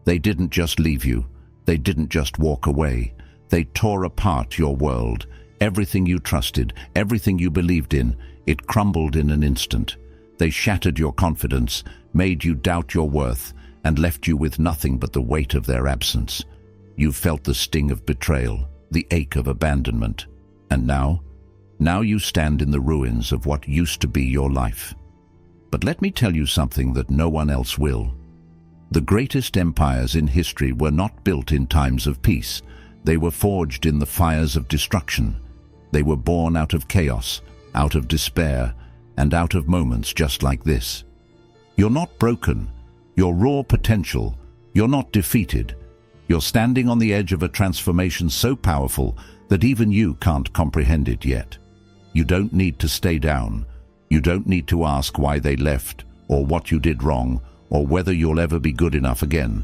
They didn't just leave you. They didn't just walk away. They tore apart your world. Everything you trusted, everything you believed in, it crumbled in an instant. They shattered your confidence, made you doubt your worth, and left you with nothing but the weight of their absence. You felt the sting of betrayal, the ache of abandonment. And now you stand in the ruins of what used to be your life. But let me tell you something that no one else will. The greatest empires in history were not built in times of peace. They were forged in the fires of destruction. They were born out of chaos, out of despair, and out of moments just like this. You're not broken. You're raw potential. You're not defeated. You're standing on the edge of a transformation so powerful that even you can't comprehend it yet. You don't need to stay down. You don't need to ask why they left, or what you did wrong, or whether you'll ever be good enough again.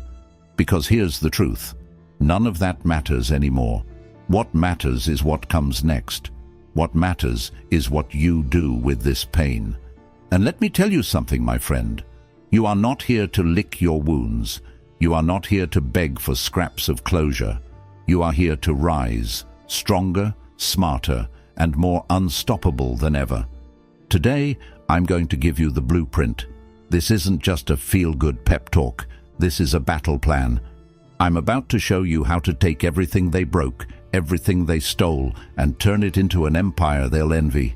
Because here's the truth. None of that matters anymore. What matters is what comes next. What matters is what you do with this pain. And let me tell you something, my friend. You are not here to lick your wounds. You are not here to beg for scraps of closure. You are here to rise, stronger, smarter, and more unstoppable than ever. Today, I'm going to give you the blueprint. This isn't just a feel-good pep talk. This is a battle plan. I'm about to show you how to take everything they broke, everything they stole, and turn it into an empire they'll envy.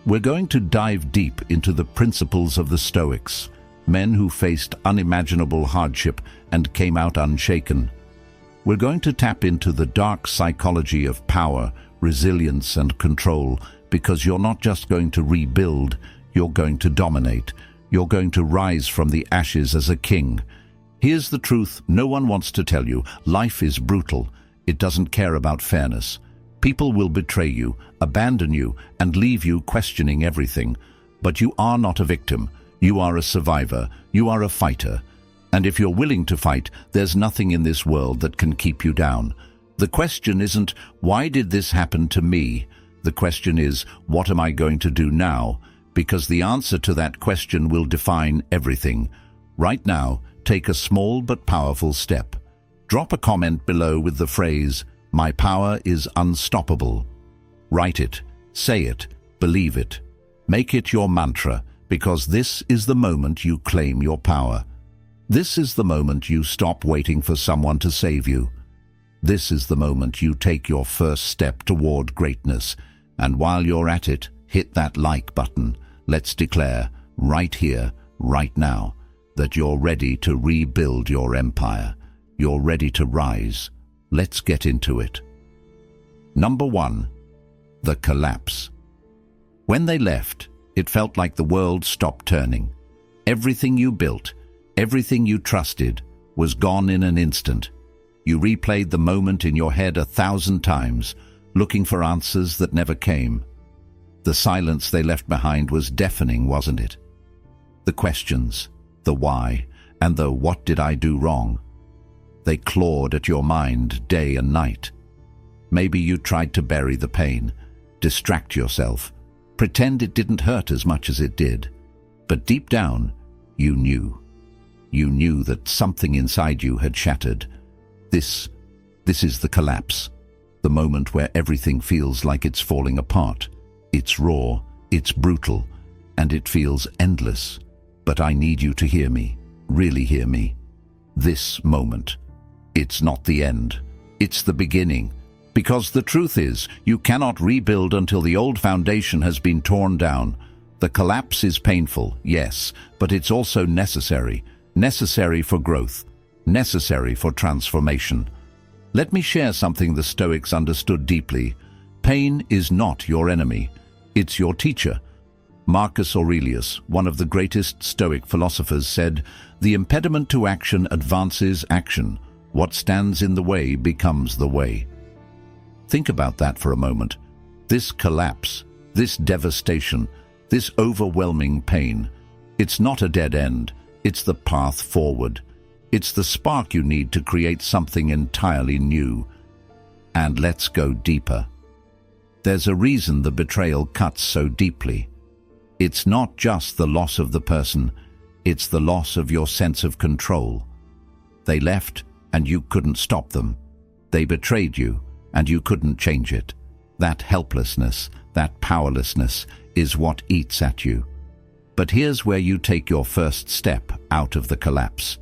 We're going to dive deep into the principles of the Stoics, men who faced unimaginable hardship and came out unshaken. We're going to tap into the dark psychology of power, resilience, and control, because you're not just going to rebuild, you're going to dominate. You're going to rise from the ashes as a king. Here's the truth no one wants to tell you. Life is brutal. It doesn't care about fairness. People will betray you, abandon you, and leave you questioning everything. But you are not a victim. You are a survivor. You are a fighter. And if you're willing to fight, there's nothing in this world that can keep you down. The question isn't, why did this happen to me? The question is, what am I going to do now? Because the answer to that question will define everything. Right now, take a small but powerful step. Drop a comment below with the phrase, "My power is unstoppable." Write it, say it, believe it. Make it your mantra, because this is the moment you claim your power. This is the moment you stop waiting for someone to save you. This is the moment you take your first step toward greatness. And while you're at it, hit that like button. Let's declare, right here, right now, that you're ready to rebuild your empire. You're ready to rise. Let's get into it. Number 1. The collapse. When they left, it felt like the world stopped turning. Everything you built, everything you trusted, was gone in an instant. You replayed the moment in your head 1,000 times, looking for answers that never came. The silence they left behind was deafening, wasn't it? The questions, the why, and the what did I do wrong? They clawed at your mind day and night. Maybe you tried to bury the pain, distract yourself, pretend it didn't hurt as much as it did. But deep down, you knew. You knew that something inside you had shattered. This is the collapse, the moment where everything feels like it's falling apart. It's raw, it's brutal, and it feels endless. But I need you to hear me, really hear me. This moment, it's not the end, it's the beginning. Because the truth is, you cannot rebuild until the old foundation has been torn down. The collapse is painful, yes, but it's also necessary. Necessary for growth, necessary for transformation. Let me share something the Stoics understood deeply. Pain is not your enemy. It's your teacher. Marcus Aurelius, one of the greatest Stoic philosophers, said, "The impediment to action advances action. What stands in the way becomes the way." Think about that for a moment. This collapse, this devastation, this overwhelming pain, it's not a dead end. It's the path forward. It's the spark you need to create something entirely new. And let's go deeper. There's a reason the betrayal cuts so deeply. It's not just the loss of the person, it's the loss of your sense of control. They left, and you couldn't stop them. They betrayed you, and you couldn't change it. That helplessness, that powerlessness, is what eats at you. But here's where you take your first step out of the collapse.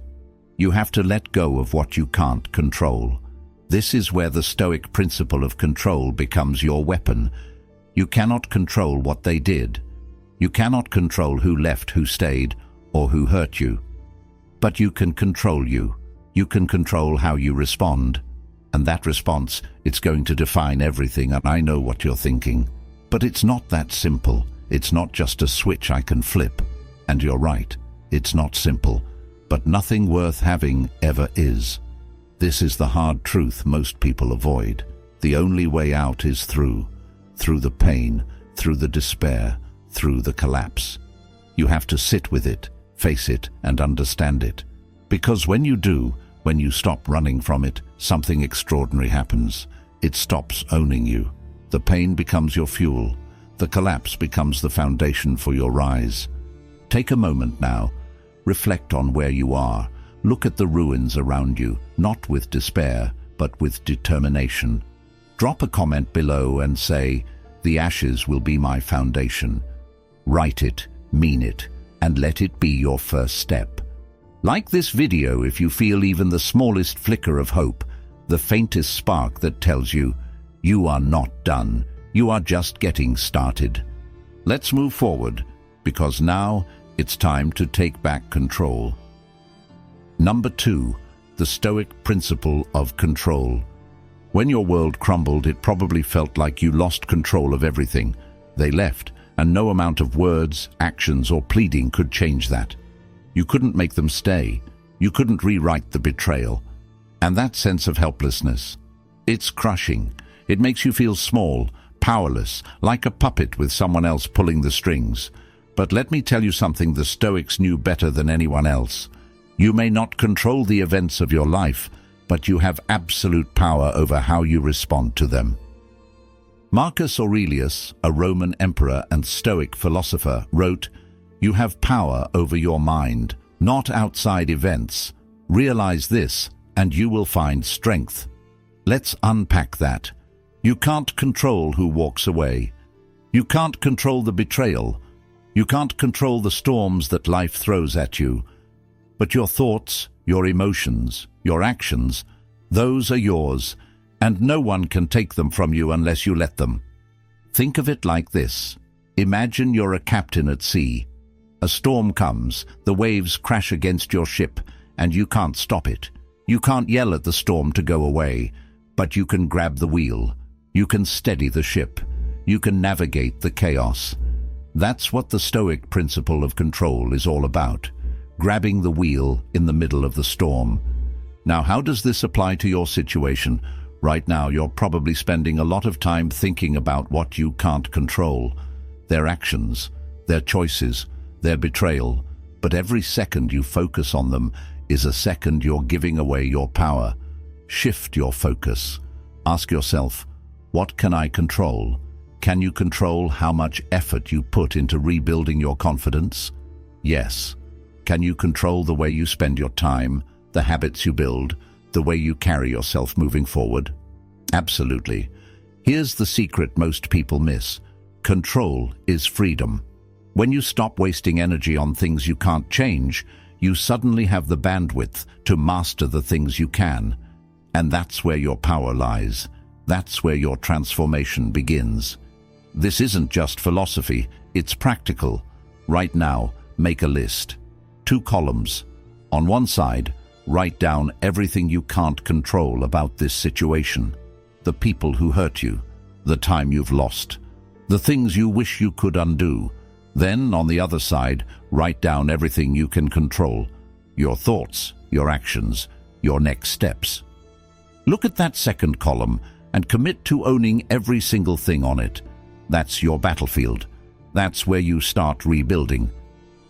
You have to let go of what you can't control. This is where the Stoic principle of control becomes your weapon. You cannot control what they did. You cannot control who left, who stayed, or who hurt you. But you can control you. You can control how you respond. And that response, it's going to define everything, and I know what you're thinking. But it's not that simple. It's not just a switch I can flip. And you're right, it's not simple. But nothing worth having ever is. This is the hard truth most people avoid. The only way out is through the pain, through the despair, through the collapse. You have to sit with it, face it, and understand it. Because when you do, when you stop running from it, something extraordinary happens. It stops owning you. The pain becomes your fuel. The collapse becomes the foundation for your rise. Take a moment now. Reflect on where you are. Look at the ruins around you, not with despair, but with determination. Drop a comment below and say, "The ashes will be my foundation." Write it, mean it, and let it be your first step. Like this video if you feel even the smallest flicker of hope, the faintest spark that tells you, you are not done, you are just getting started. Let's move forward, because now it's time to take back control. Number 2, the Stoic principle of control. When your world crumbled, it probably felt like you lost control of everything. They left, and no amount of words, actions, or pleading could change that. You couldn't make them stay. You couldn't rewrite the betrayal. And that sense of helplessness, it's crushing. It makes you feel small, powerless, like a puppet with someone else pulling the strings. But let me tell you something the Stoics knew better than anyone else. You may not control the events of your life, but you have absolute power over how you respond to them. Marcus Aurelius, a Roman emperor and Stoic philosopher, wrote, "You have power over your mind, not outside events. Realize this, and you will find strength." Let's unpack that. You can't control who walks away. You can't control the betrayal. You can't control the storms that life throws at you. But your thoughts, your emotions, your actions, those are yours, and no one can take them from you unless you let them. Think of it like this. Imagine you're a captain at sea. A storm comes, the waves crash against your ship, and you can't stop it. You can't yell at the storm to go away, but you can grab the wheel. You can steady the ship. You can navigate the chaos. That's what the Stoic principle of control is all about. Grabbing the wheel in the middle of the storm. Now, how does this apply to your situation? Right now, you're probably spending a lot of time thinking about what you can't control. Their actions, their choices, their betrayal. But every second you focus on them is a second you're giving away your power. Shift your focus. Ask yourself, what can I control? Can you control how much effort you put into rebuilding your confidence? Yes. Can you control the way you spend your time, the habits you build, the way you carry yourself moving forward? Absolutely. Here's the secret most people miss. Control is freedom. When you stop wasting energy on things you can't change, you suddenly have the bandwidth to master the things you can. And that's where your power lies. That's where your transformation begins. This isn't just philosophy, it's practical. Right now, make a list. 2 columns. On one side, write down everything you can't control about this situation. The people who hurt you, the time you've lost, the things you wish you could undo. Then, on the other side, write down everything you can control. Your thoughts, your actions, your next steps. Look at that second column and commit to owning every single thing on it. That's your battlefield. That's where you start rebuilding.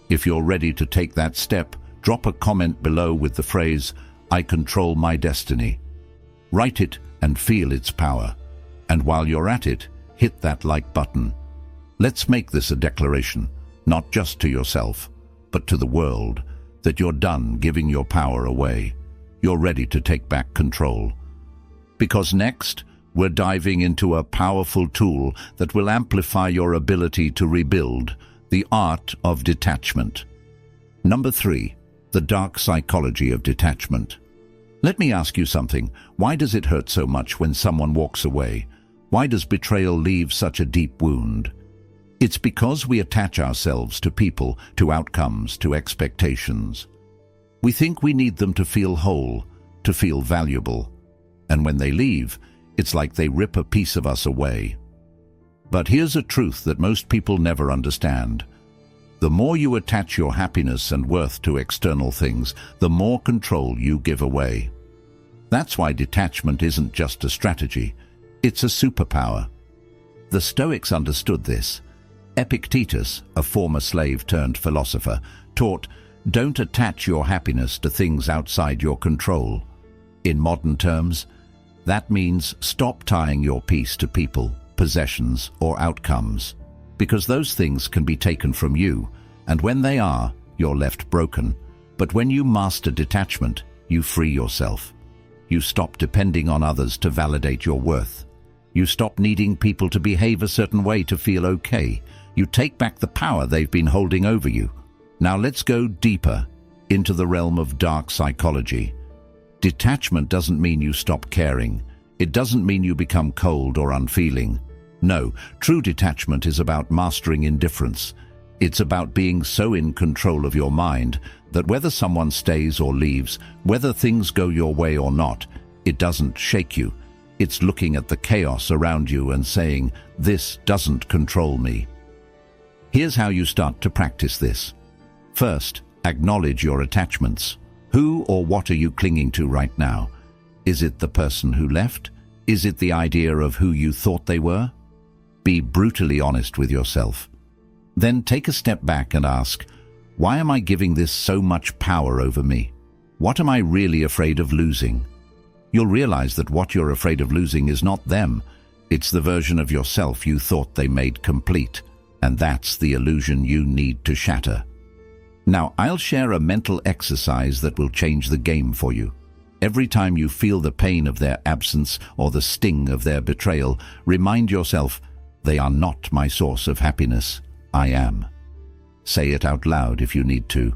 If you're ready to take that step, drop a comment below with the phrase, "I control my destiny." Write it and feel its power. And while you're at it, hit that like button. Let's make this a declaration, not just to yourself, but to the world, that you're done giving your power away. you're ready to take back control. Because next, we're diving into a powerful tool that will amplify your ability to rebuild, the art of detachment. Number 3, the dark psychology of detachment. Let me ask you something. Why does it hurt so much when someone walks away? Why does betrayal leave such a deep wound? It's because we attach ourselves to people, to outcomes, to expectations. We think we need them to feel whole, to feel valuable. And when they leave, it's like they rip a piece of us away. But here's a truth that most people never understand. The more you attach your happiness and worth to external things, the more control you give away. That's why detachment isn't just a strategy, it's a superpower. The Stoics understood this. Epictetus, a former slave turned philosopher, taught, "Don't attach your happiness to things outside your control." In modern terms, that means stop tying your peace to people, possessions, or outcomes, because those things can be taken from you, and when they are, you're left broken. But when you master detachment, you free yourself. You stop depending on others to validate your worth. You stop needing people to behave a certain way to feel okay. You take back the power they've been holding over you. Now let's go deeper into the realm of dark psychology. Detachment doesn't mean you stop caring. It doesn't mean you become cold or unfeeling. No, true detachment is about mastering indifference. It's about being so in control of your mind that whether someone stays or leaves, whether things go your way or not, it doesn't shake you. It's looking at the chaos around you and saying, "This doesn't control me." Here's how you start to practice this. First, acknowledge your attachments. Who or what are you clinging to right now? Is it the person who left? Is it the idea of who you thought they were? Be brutally honest with yourself. Then take a step back and ask, why am I giving this so much power over me? What am I really afraid of losing? You'll realize that what you're afraid of losing is not them. It's the version of yourself you thought they made complete. And that's the illusion you need to shatter. Now, I'll share a mental exercise that will change the game for you. Every time you feel the pain of their absence or the sting of their betrayal, remind yourself, they are not my source of happiness. I am. Say it out loud if you need to.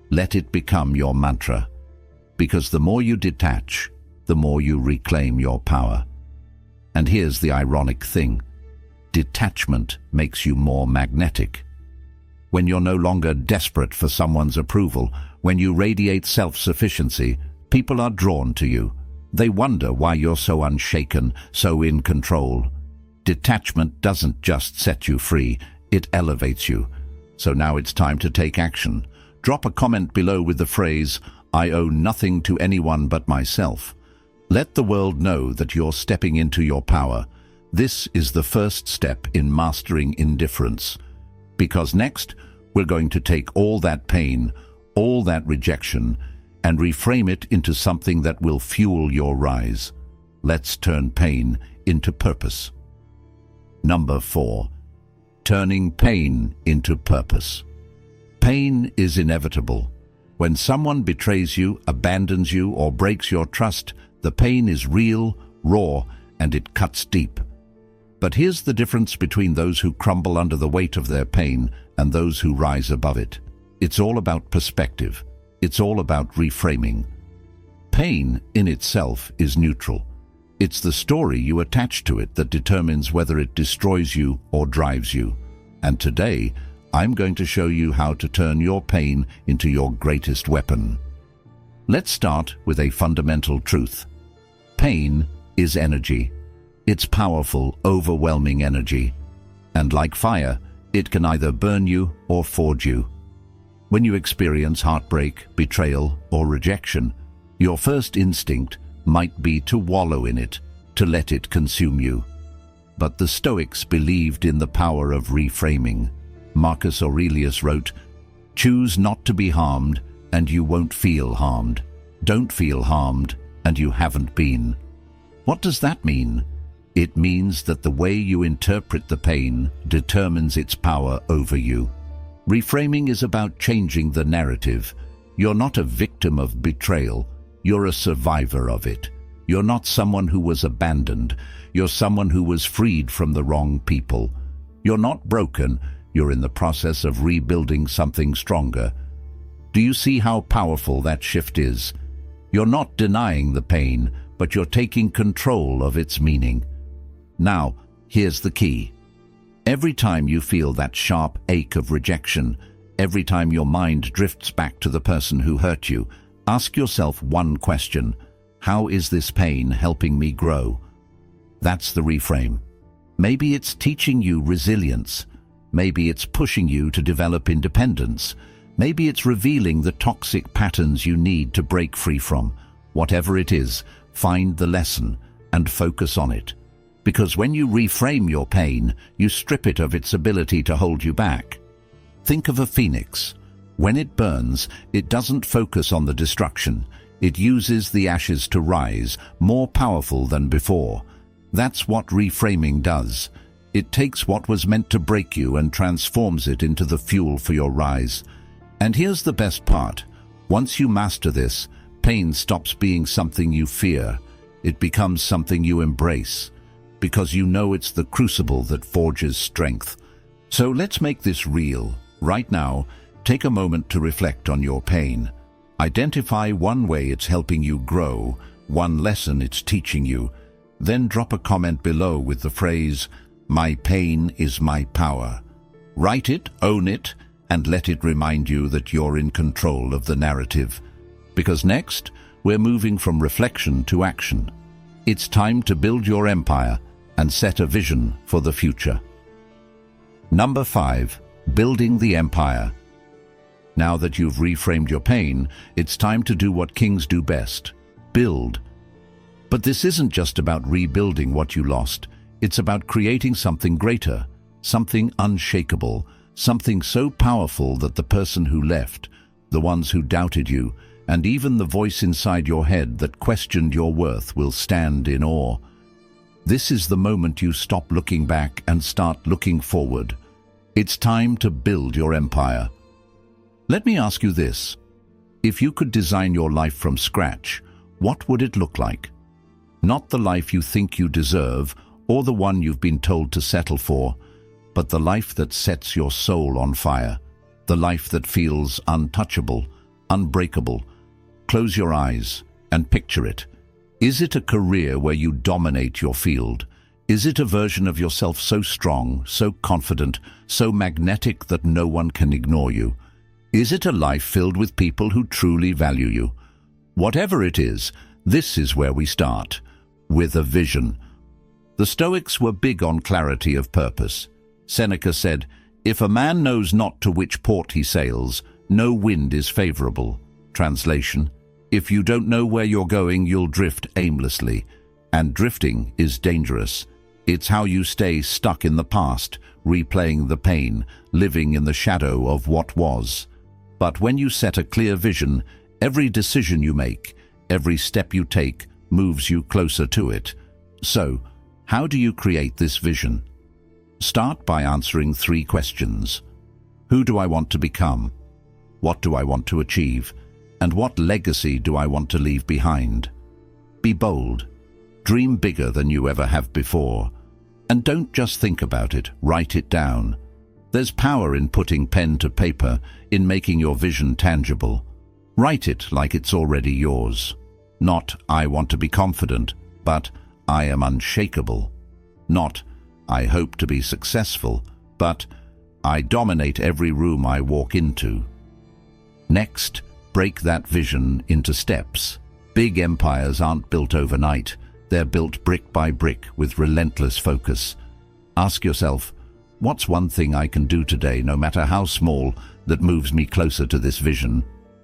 Let it become your mantra. Because the more you detach, the more you reclaim your power. And here's the ironic thing. Detachment makes you more magnetic. When you're no longer desperate for someone's approval, when you radiate self-sufficiency, people are drawn to you. They wonder why you're so unshaken, so in control. Detachment doesn't just set you free, it elevates you. So now it's time to take action. Drop a comment below with the phrase, "I owe nothing to anyone but myself." Let the world know that you're stepping into your power. This is the first step in mastering indifference. Because next, we're going to take all that pain, all that rejection, and reframe it into something that will fuel your rise. Let's turn pain into purpose. Number 4. Turning pain into purpose. Pain is inevitable. When someone betrays you, abandons you, or breaks your trust, the pain is real, raw, and it cuts deep. But here's the difference between those who crumble under the weight of their pain and those who rise above it. It's all about perspective. It's all about reframing. Pain in itself is neutral. It's the story you attach to it that determines whether it destroys you or drives you. And today, I'm going to show you how to turn your pain into your greatest weapon. Let's start with a fundamental truth. Pain is energy. It's powerful, overwhelming energy. And like fire, it can either burn you or forge you. When you experience heartbreak, betrayal, or rejection, your first instinct might be to wallow in it, to let it consume you. But the Stoics believed in the power of reframing. Marcus Aurelius wrote, "Choose not to be harmed, and you won't feel harmed. Don't feel harmed, and you haven't been." What does that mean? It means that the way you interpret the pain determines its power over you. Reframing is about changing the narrative. You're not a victim of betrayal. You're a survivor of it. You're not someone who was abandoned. You're someone who was freed from the wrong people. You're not broken. You're in the process of rebuilding something stronger. Do you see how powerful that shift is? You're not denying the pain, but you're taking control of its meaning. Now, here's the key. Every time you feel that sharp ache of rejection, every time your mind drifts back to the person who hurt you, ask yourself one question: how is this pain helping me grow? That's the reframe. Maybe it's teaching you resilience. Maybe it's pushing you to develop independence. Maybe it's revealing the toxic patterns you need to break free from. Whatever it is, find the lesson and focus on it. Because when you reframe your pain, you strip it of its ability to hold you back. Think of a phoenix. When it burns, it doesn't focus on the destruction. It uses the ashes to rise, more powerful than before. That's what reframing does. It takes what was meant to break you and transforms it into the fuel for your rise. And here's the best part. Once you master this, pain stops being something you fear. It becomes something you embrace, because you know it's the crucible that forges strength. So let's make this real. Right now, take a moment to reflect on your pain. Identify one way it's helping you grow, one lesson it's teaching you. Then drop a comment below with the phrase, "My pain is my power." Write it, own it, and let it remind you that you're in control of the narrative. Because next, we're moving from reflection to action. It's time to build your empire and set a vision for the future. Number 5. Building the empire. Now that you've reframed your pain, it's time to do what kings do best: build. But this isn't just about rebuilding what you lost. It's about creating something greater, something unshakable, something so powerful that the person who left, the ones who doubted you, and even the voice inside your head that questioned your worth will stand in awe. This is the moment you stop looking back and start looking forward. It's time to build your empire. Let me ask you this. If you could design your life from scratch, what would it look like? Not the life you think you deserve or the one you've been told to settle for, but the life that sets your soul on fire, the life that feels untouchable, unbreakable. Close your eyes and picture it. Is it a career where you dominate your field? Is it a version of yourself so strong, so confident, so magnetic that no one can ignore you? Is it a life filled with people who truly value you? Whatever it is, this is where we start, with a vision. The Stoics were big on clarity of purpose. Seneca said, "If a man knows not to which port he sails, no wind is favorable." Translation: if you don't know where you're going, you'll drift aimlessly. And drifting is dangerous. It's how you stay stuck in the past, replaying the pain, living in the shadow of what was. But when you set a clear vision, every decision you make, every step you take, moves you closer to it. So, how do you create this vision? Start by answering 3 questions. Who do I want to become? What do I want to achieve? And what legacy do I want to leave behind? Be bold. Dream bigger than you ever have before. And don't just think about it, write it down. There's power in putting pen to paper, in making your vision tangible. Write it like it's already yours. Not, "I want to be confident," but "I am unshakable." Not, "I hope to be successful," but "I dominate every room I walk into." Next, break that vision into steps. Big empires aren't built overnight. They're built brick by brick with relentless focus. Ask yourself, what's one thing I can do today, no matter how small, that moves me closer to this vision?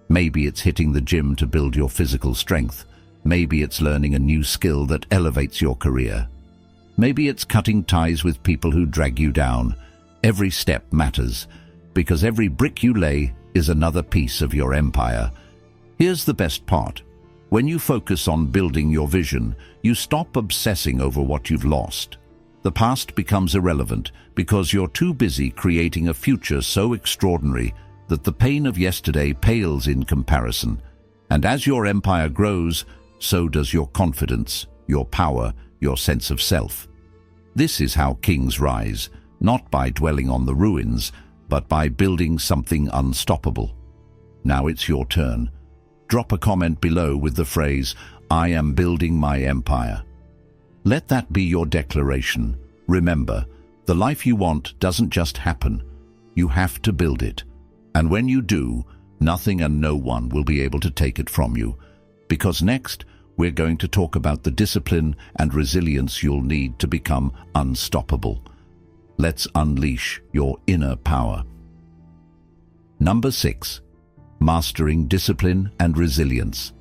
Maybe it's hitting the gym to build your physical strength. Maybe it's learning a new skill that elevates your career. Maybe it's cutting ties with people who drag you down. Every step matters, because every brick you lay is another piece of your empire. Here's the best part. When you focus on building your vision, you stop obsessing over what you've lost. The past becomes irrelevant because you're too busy creating a future so extraordinary that the pain of yesterday pales in comparison. And as your empire grows, so does your confidence, your power, your sense of self. This is how kings rise, not by dwelling on the ruins, but by building something unstoppable. Now it's your turn. Drop a comment below with the phrase, "I am building my empire." Let that be your declaration. Remember, the life you want doesn't just happen. You have to build it. And when you do, nothing and no one will be able to take it from you. Because next, we're going to talk about the discipline and resilience you'll need to become unstoppable. Let's unleash your inner power. Number 6. Mastering discipline and resilience.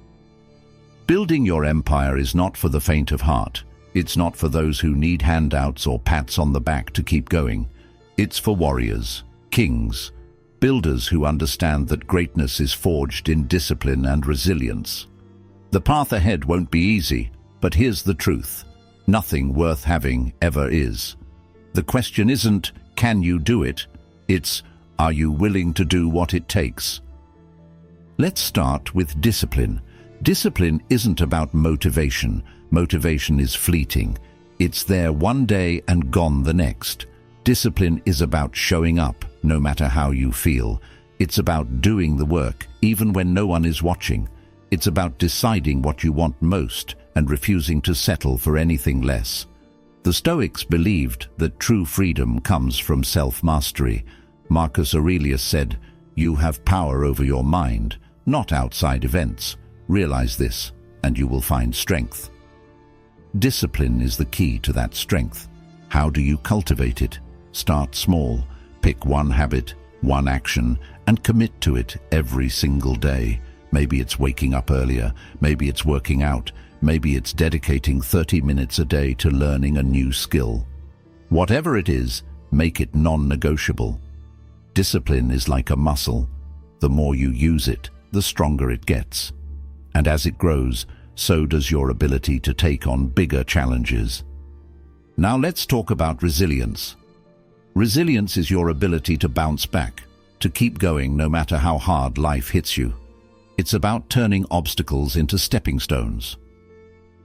Building your empire is not for the faint of heart. It's not for those who need handouts or pats on the back to keep going. It's for warriors, kings, builders who understand that greatness is forged in discipline and resilience. The path ahead won't be easy, but here's the truth. Nothing worth having ever is. The question isn't, can you do it? It's, are you willing to do what it takes? Let's start with discipline. Discipline isn't about motivation. Motivation is fleeting. It's there one day and gone the next. Discipline is about showing up, no matter how you feel. It's about doing the work, even when no one is watching. It's about deciding what you want most and refusing to settle for anything less. The Stoics believed that true freedom comes from self-mastery. Marcus Aurelius said, "You have power over your mind, not outside events. Realize this, and you will find strength." Discipline is the key to that strength. How do you cultivate it? Start small. Pick one habit, one action, and commit to it every single day. Maybe it's waking up earlier, maybe it's working out, maybe it's dedicating 30 minutes a day to learning a new skill. Whatever it is, make it non-negotiable. Discipline is like a muscle. The more you use it, the stronger it gets. And as it grows, so does your ability to take on bigger challenges. Now let's talk about resilience. Resilience is your ability to bounce back, to keep going no matter how hard life hits you. It's about turning obstacles into stepping stones.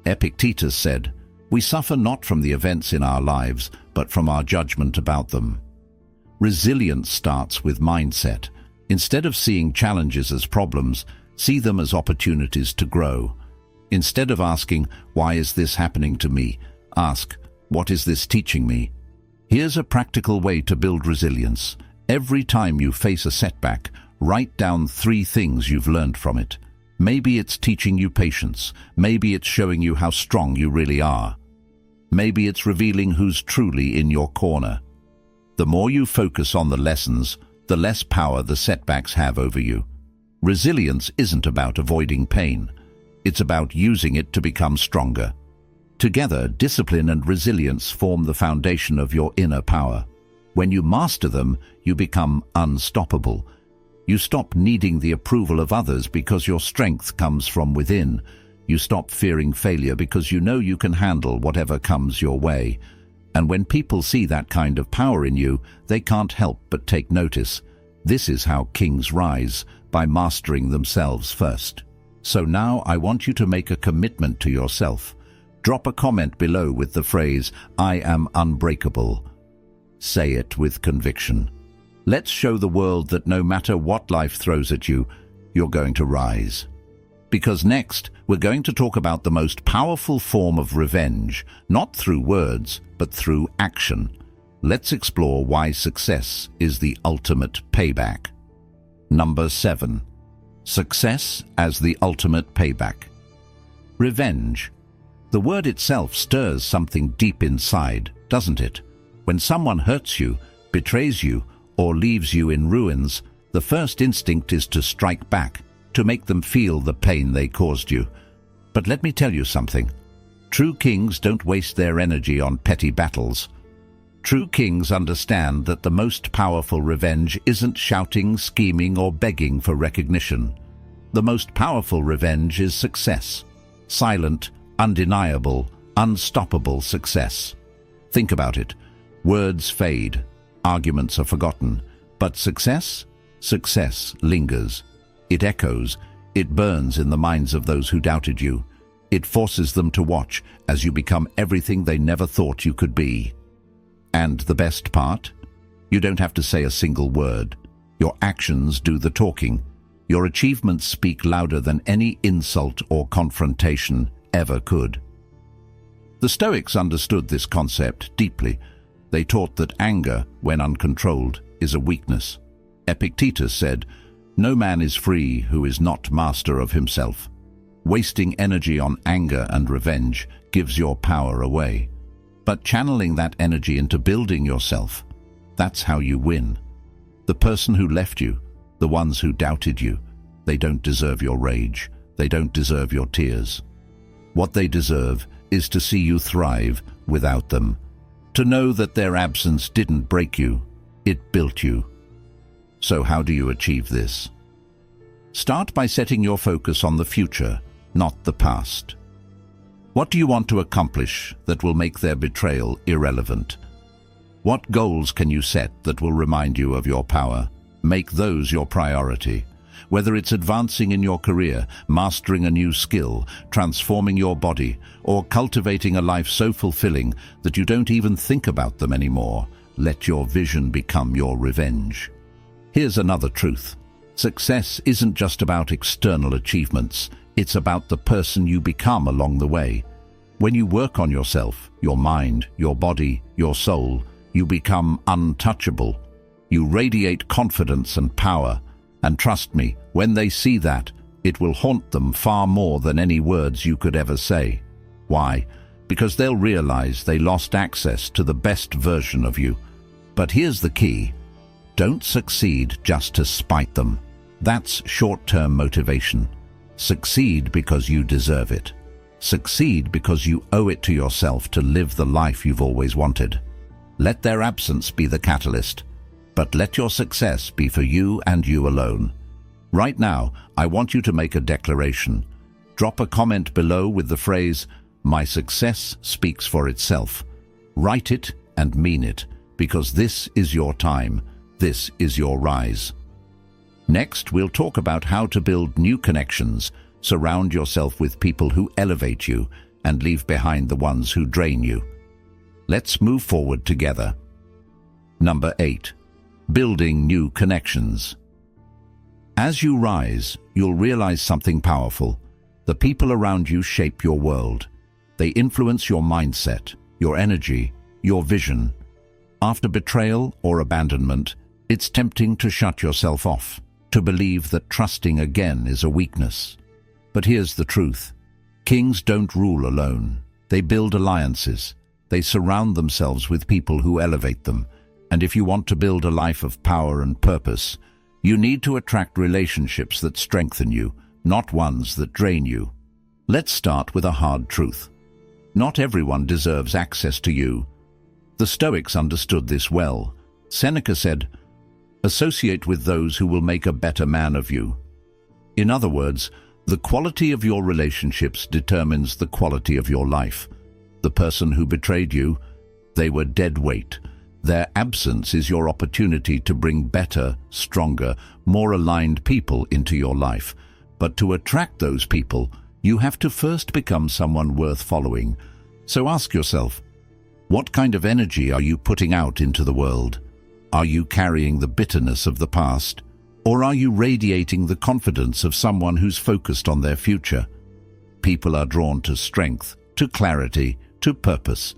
Epictetus said, "We suffer not from the events in our lives, but from our judgment about them." Resilience starts with mindset. Instead of seeing challenges as problems, see them as opportunities to grow. Instead of asking, "Why is this happening to me?" ask, "What is this teaching me?" Here's a practical way to build resilience. Every time you face a setback, write down 3 things you've learned from it. Maybe it's teaching you patience. Maybe it's showing you how strong you really are. Maybe it's revealing who's truly in your corner. The more you focus on the lessons, the less power the setbacks have over you. Resilience isn't about avoiding pain. It's about using it to become stronger. Together, discipline and resilience form the foundation of your inner power. When you master them, you become unstoppable. You stop needing the approval of others because your strength comes from within. You stop fearing failure because you know you can handle whatever comes your way. And when people see that kind of power in you, they can't help but take notice. This is how kings rise, by mastering themselves first. So now I want you to make a commitment to yourself. Drop a comment below with the phrase, "I am unbreakable." Say it with conviction. Let's show the world that no matter what life throws at you, you're going to rise. Because next, we're going to talk about the most powerful form of revenge, not through words, but through action. Let's explore why success is the ultimate payback. Number 7. Success as the ultimate payback. Revenge. The word itself stirs something deep inside, doesn't it? When someone hurts you, betrays you, or leaves you in ruins, the first instinct is to strike back, to make them feel the pain they caused you. But let me tell you something. True kings don't waste their energy on petty battles. True kings understand that the most powerful revenge isn't shouting, scheming, or begging for recognition. The most powerful revenge is success. Silent, undeniable, unstoppable success. Think about it. Words fade. Arguments are forgotten. But success? Success lingers. It echoes. It burns in the minds of those who doubted you. It forces them to watch as you become everything they never thought you could be. And the best part? You don't have to say a single word. Your actions do the talking. Your achievements speak louder than any insult or confrontation ever could. The Stoics understood this concept deeply. They taught that anger, when uncontrolled, is a weakness. Epictetus said, "No man is free who is not master of himself." Wasting energy on anger and revenge gives your power away. But channeling that energy into building yourself, that's how you win. The person who left you, the ones who doubted you, they don't deserve your rage. They don't deserve your tears. What they deserve is to see you thrive without them. To know that their absence didn't break you, it built you. So how do you achieve this? Start by setting your focus on the future, not the past. What do you want to accomplish that will make their betrayal irrelevant? What goals can you set that will remind you of your power? Make those your priority. Whether it's advancing in your career, mastering a new skill, transforming your body, or cultivating a life so fulfilling that you don't even think about them anymore, let your vision become your revenge. Here's another truth. Success isn't just about external achievements. It's about the person you become along the way. When you work on yourself, your mind, your body, your soul, you become untouchable. You radiate confidence and power. And trust me, when they see that, it will haunt them far more than any words you could ever say. Why? Because they'll realize they lost access to the best version of you. But here's the key. Don't succeed just to spite them. That's short-term motivation. Succeed because you deserve it. Succeed because you owe it to yourself to live the life you've always wanted. Let their absence be the catalyst. But let your success be for you and you alone. Right now, I want you to make a declaration. Drop a comment below with the phrase, "My success speaks for itself." Write it and mean it, because this is your time. This is your rise. Next, we'll talk about how to build new connections. Surround yourself with people who elevate you and leave behind the ones who drain you. Let's move forward together. Number 8. Building new connections. As you rise, you'll realize something powerful. The people around you shape your world. They influence your mindset, your energy, your vision. After betrayal or abandonment, it's tempting to shut yourself off, to believe that trusting again is a weakness. But here's the truth. Kings don't rule alone. They build alliances. They surround themselves with people who elevate them. And if you want to build a life of power and purpose, you need to attract relationships that strengthen you, not ones that drain you. Let's start with a hard truth. Not everyone deserves access to you. The Stoics understood this well. Seneca said, "Associate with those who will make a better man of you." In other words, the quality of your relationships determines the quality of your life. The person who betrayed you, they were dead weight. Their absence is your opportunity to bring better, stronger, more aligned people into your life. But to attract those people, you have to first become someone worth following. So ask yourself, what kind of energy are you putting out into the world? Are you carrying the bitterness of the past? Or are you radiating the confidence of someone who's focused on their future? People are drawn to strength, to clarity, to purpose.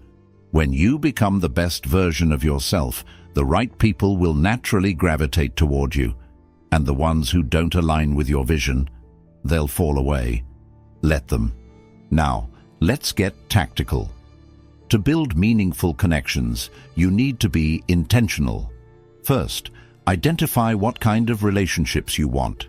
When you become the best version of yourself, the right people will naturally gravitate toward you. And the ones who don't align with your vision, they'll fall away. Let them. Now, let's get tactical. To build meaningful connections, you need to be intentional. First, identify what kind of relationships you want.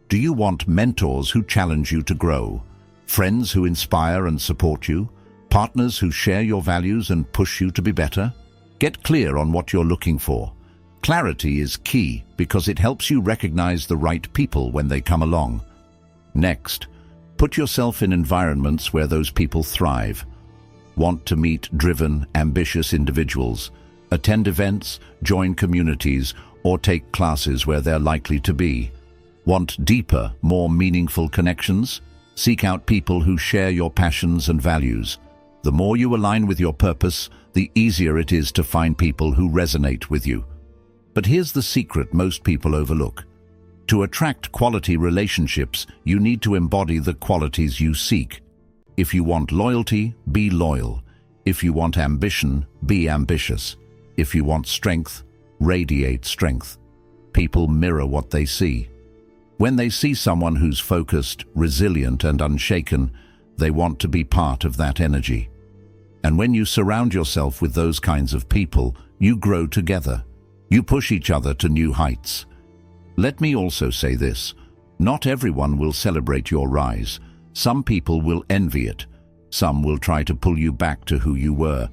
Do you want mentors who challenge you to grow? Friends who inspire and support you? Partners who share your values and push you to be better? Get clear on what you're looking for. Clarity is key because it helps you recognize the right people when they come along. Next, put yourself in environments where those people thrive. Want to meet driven, ambitious individuals? Attend events, join communities, or take classes where they're likely to be. Want deeper, more meaningful connections? Seek out people who share your passions and values. The more you align with your purpose, the easier it is to find people who resonate with you. But here's the secret most people overlook. To attract quality relationships, you need to embody the qualities you seek. If you want loyalty, be loyal. If you want ambition, be ambitious. If you want strength, radiate strength. People mirror what they see. When they see someone who's focused, resilient, and unshaken, they want to be part of that energy. And when you surround yourself with those kinds of people, you grow together. You push each other to new heights. Let me also say this. Not everyone will celebrate your rise. Some people will envy it. Some will try to pull you back to who you were.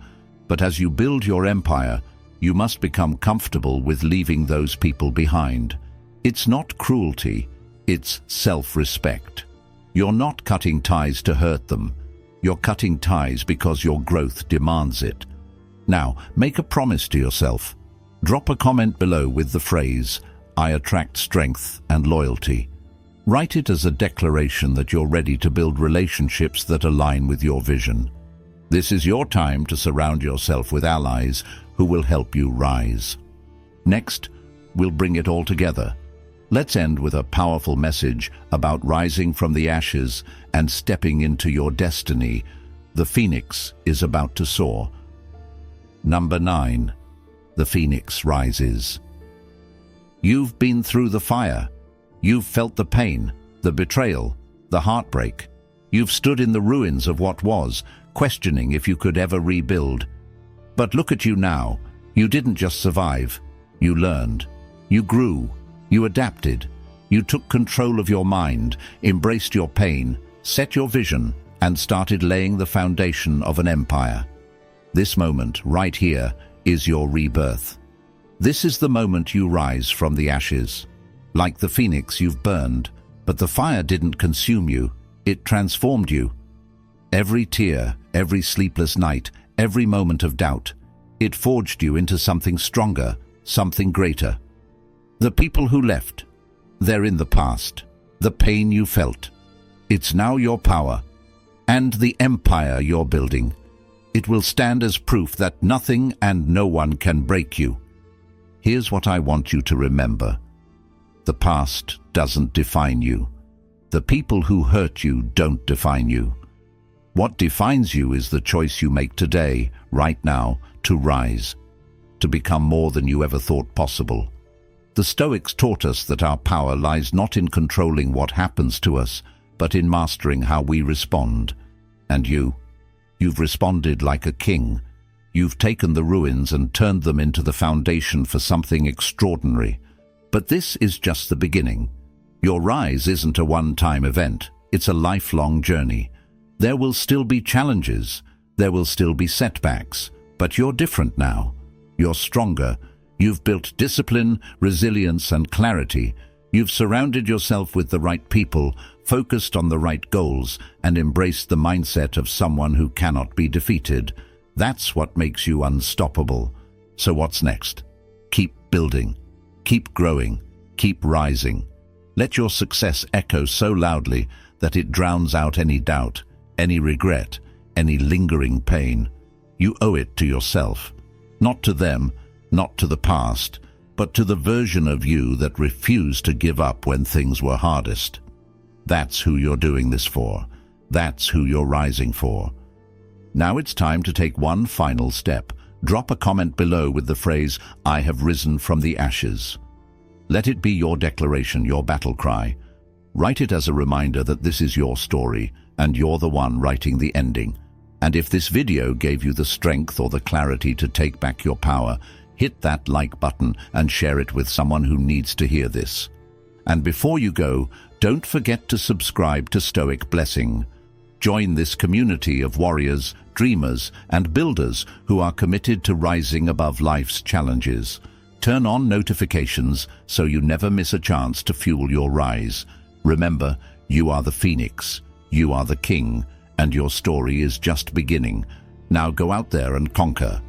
But as you build your empire, you must become comfortable with leaving those people behind. It's not cruelty, it's self-respect. You're not cutting ties to hurt them. You're cutting ties because your growth demands it. Now, make a promise to yourself. Drop a comment below with the phrase, "I attract strength and loyalty." Write it as a declaration that you're ready to build relationships that align with your vision. This is your time to surround yourself with allies who will help you rise. Next, we'll bring it all together. Let's end with a powerful message about rising from the ashes and stepping into your destiny. The phoenix is about to soar. Number 9. The phoenix rises. You've been through the fire. You've felt the pain, the betrayal, the heartbreak. You've stood in the ruins of what was, questioning if you could ever rebuild. But look at you now. You didn't just survive. You learned. You grew. You adapted. You took control of your mind, embraced your pain, set your vision, and started laying the foundation of an empire. This moment, right here, is your rebirth. This is the moment you rise from the ashes. Like the phoenix, you've burned, but the fire didn't consume you, it transformed you. Every tear, every sleepless night, every moment of doubt, it forged you into something stronger, something greater. The people who left, they're in the past. The pain you felt, it's now your power. And the empire you're building, it will stand as proof that nothing and no one can break you. Here's what I want you to remember. The past doesn't define you. The people who hurt you don't define you. What defines you is the choice you make today, right now, to rise, to become more than you ever thought possible. The Stoics taught us that our power lies not in controlling what happens to us, but in mastering how we respond. And you've responded like a king. You've taken the ruins and turned them into the foundation for something extraordinary. But this is just the beginning. Your rise isn't a one-time event. It's a lifelong journey. There will still be challenges. There will still be setbacks. But you're different now. You're stronger. You've built discipline, resilience, and clarity. You've surrounded yourself with the right people, focused on the right goals, and embraced the mindset of someone who cannot be defeated. That's what makes you unstoppable. So what's next? Keep building. Keep growing. Keep rising. Let your success echo so loudly that it drowns out any doubt, any regret, any lingering pain. You owe it to yourself. Not to them, not to the past, but to the version of you that refused to give up when things were hardest. That's who you're doing this for. That's who you're rising for. Now it's time to take one final step. Drop a comment below with the phrase, "I have risen from the ashes." Let it be your declaration, your battle cry. Write it as a reminder that this is your story, and you're the one writing the ending. And if this video gave you the strength or the clarity to take back your power, hit that like button and share it with someone who needs to hear this. And before you go, don't forget to subscribe to Stoic Blessing. Join this community of warriors, dreamers, and builders who are committed to rising above life's challenges. Turn on notifications so you never miss a chance to fuel your rise. Remember, you are the phoenix, you are the king, and your story is just beginning. Now go out there and conquer.